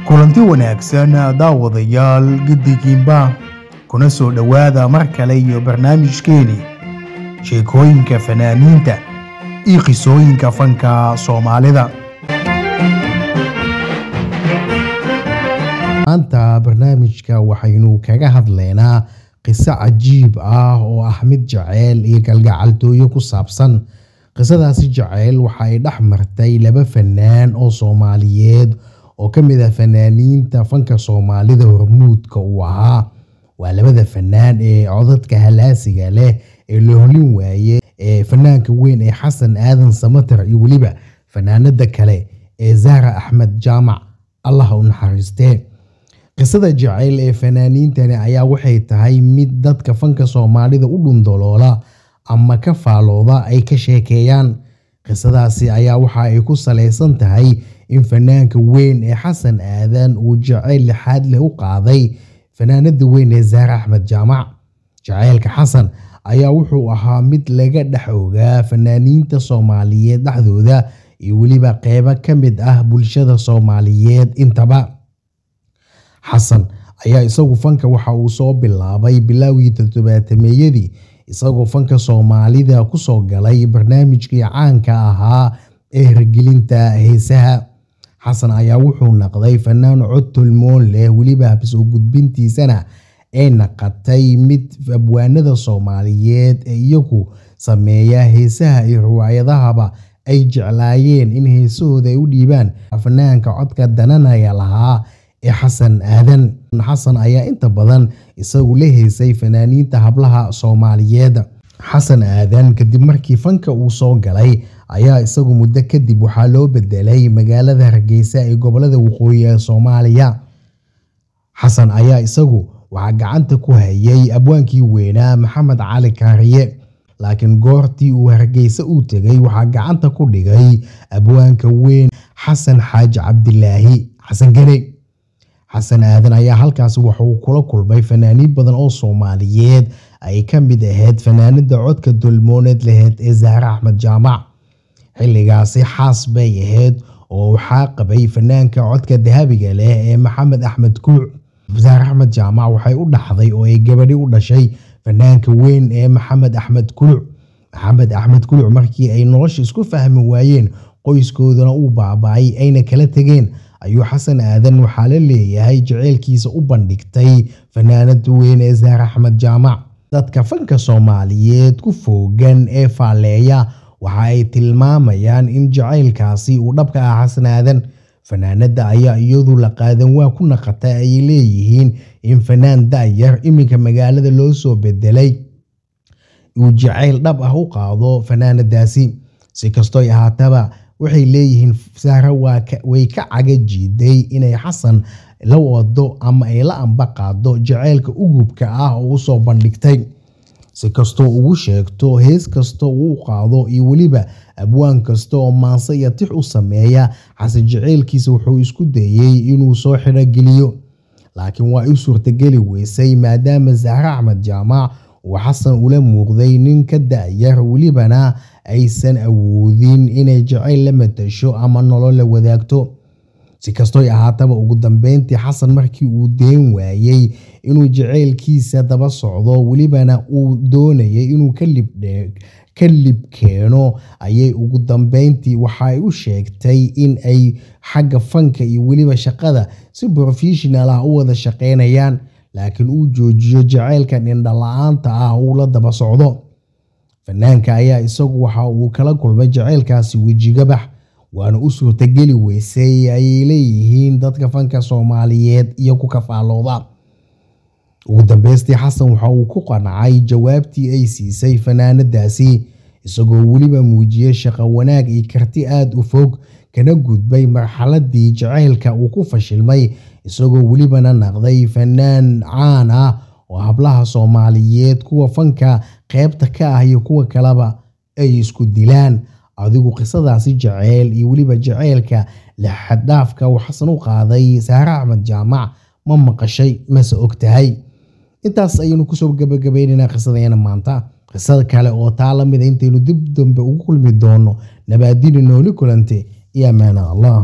kulanti wanaagsan daawadayaal giddigiinba kuna soo dhowaada mar kale iyo barnaamijkeeni sheekooyinka fanaaniinta iyo qisooyinka fanka Soomaalida. maanta barnaamijka waxaynu kaga hadlaynaa qiso cajiib ah oo ah mid jacayl iyo galgacaltooyo ku saabsan. qisadaasi jacayl waxa ay dhex martay laba fanaan oo Soomaaliyeed oo kamid ah fanaaniinta fanka Soomaalida hormuudka u ahaa. waa labada fanaan ee codadka halaasiga leh ee la holin waaye ee fanaanka weyn ee Xasan Aadan Samatar iyo waliba fanaanada kale ee Zahra Axmed Jaamac. Allah u naxariistee. qisada jacayl ee fanaaniintani ayaa waxay tahay mid dadka fanka Soomaalida u dhundoloola ama ka faalooda ay ka sheekeeyaan. qisadaasi ayaa waxa ay ku saleysan tahay in fanaanka weyn ee Xasan Aadan uu jacayl lixaad leh u qaaday fanaanada weyn ee Zahra Axmed Jaamac. jacaylka Xasan ayaa wuxuu ahaa mid laga dhex ogaa fanaaniinta Soomaaliyeed dhexdooda iyo waliba qaybo kamid ah bulshada Soomaaliyeed intaba. Xasan ayaa isagu fanka waxa uu soo bilaabay bilowgii 70-meeyadii isagoo fanka Soomaalida ku soo galay barnaamijkii caanka ahaa ee hirgelinta heesaha. Xasan ayaa wuxuu noqday fanaan cod tolmoon leh waliba habs u gudbintiisana ay naqatay mid abwaanada Soomaaliyeed ee iyagu sameeya heesaha iyo riwaayadahaba ay jeclaayeen in heesahooda ay u dhiibaan fanaanka codka dananaya lahaa ee Xasan Aadan. Xasan ayaa inta badan isagu la heesay fanaaniinta hablaha Soomaaliyeed. Xasan Aadan kadib markii fanka uu soo galay ayaa isagu muddo kadib waxaa loo bedelay magaalada Hargeysa ee gobolada waqooyi ee Soomaaliya. Xasan ayaa isagu waxa gacanta ku hayay abwaankii weynaa Maxamed Cali Kaariye, laakiin goortii uu Hargeysa u tagay waxa gacanta ku dhigay abwaanka weyn Xasan Xaaji Cabdilaahi Xasan Gane. Xasan Aadan ayaa halkaas wuxuu kula kulmay fanaaniin badan oo Soomaaliyeed ay kamid ahayd fanaanada codka dulmooneed lahayd ee Zahra Axmed Jaamac. xilligaasi xaas bay ahayd oo waxaa qabay fanaanka codka dahabiga leh ee Maxamed Axmed Kuluc. Zahra Axmed Jaamac waxay u dhaxday oo ay gabadhi u dhashay fanaanka weyn ee Maxamed Axmed Kuluc. Maxamed Axmed Kuluc markii ay nolosha isku fahmi waayeen qoyskoodana uu baaba'ay ayna kala tageen ayuu Xasan Aadan waxa la leeyahay jaceylkiisa u bandhigtay fanaanada weyn ee Zahra Axmed Jaamac. dadka fanka Soomaaliyeed ku foogan ee faaleeya waxa ay tilmaamayaan in jaceylkaasi uu dhabka ah Xasan Aadan. fanaanada ayaa iyadu la qaadan waa ku naqatay ay leeyihiin in fanaan daayar iminka magaalada loo soo bedelay uu jacayl dhab ah u qaado fanaanadaasi. si kastoo ay ahaataba waxay leeyihiin Zahra way ka cagajiiday inay Xasan la wado ama ay la amba qaado jacaylka ugubka ah oo u soo bandhigtay. si kastoo ugu sheegto hees kastoo uu qaado iyo waliba abwaan kastoo oo maansa iyo tix u sameeya Xasan jacaylkiisa wuxuu isku dayay inuu soo xirageliyo, laakiin waa u suurtageli weysay maadaama Zahra Axmed Jaamac uu Xasan ula muuqday nin ka daayar walibana aysan awoodin inay jacayl la matasho ama nolol la wadaagto. si kastoo ay ahaataba ugu dambeyntii Xasan markii uu deen waayay inuu jacaylkiisa daba socdo walibana uu doonayay inuu ka lib keeno ayay ugu dambeyntii waxa ay u sheegtay in ay xagga fanka iyo waliba shaqada si professional ah u wada shaqeynayaan, laakiin uu joojiyo jacaylka indha la'aanta ah uu la daba socdo. fanaanka ayaa isagu waxa uu kala kulmay jacaylkaasi wejigabax waana u suurtageli weysay ay leeyihiin dadka fanka Soomaaliyeed iyo ku kafaalooda. ugu dambeystii Xasan waxa uu ku qancay jawaabtii ay siisay fanaanadaasi isagoo waliba muujiyay shaqo wanaag iyo karti aad u fog kana gudbay marxaladii jacaylka uu ku fashilmay isagoo walibana noqday fanaan caan ah oo hablaha Soomaaliyeed kuwa fanka qaybta ka ah iyo kuwa kaleba ay isku dilaan. adigu qisadaasi jacayl iyo waliba jacaylka la xadaafka uu Xasan u qaaday Zahra Axmed Jaamac ma maqashay ma ogtahay. intaas ayaynu ku soo gabagabeynaa qisadeena maanta. qisada kale oo taa la mid ah intaynu dib dambe ugu kulmi doono nabaadiina nooli kulante iyo amaana Allah.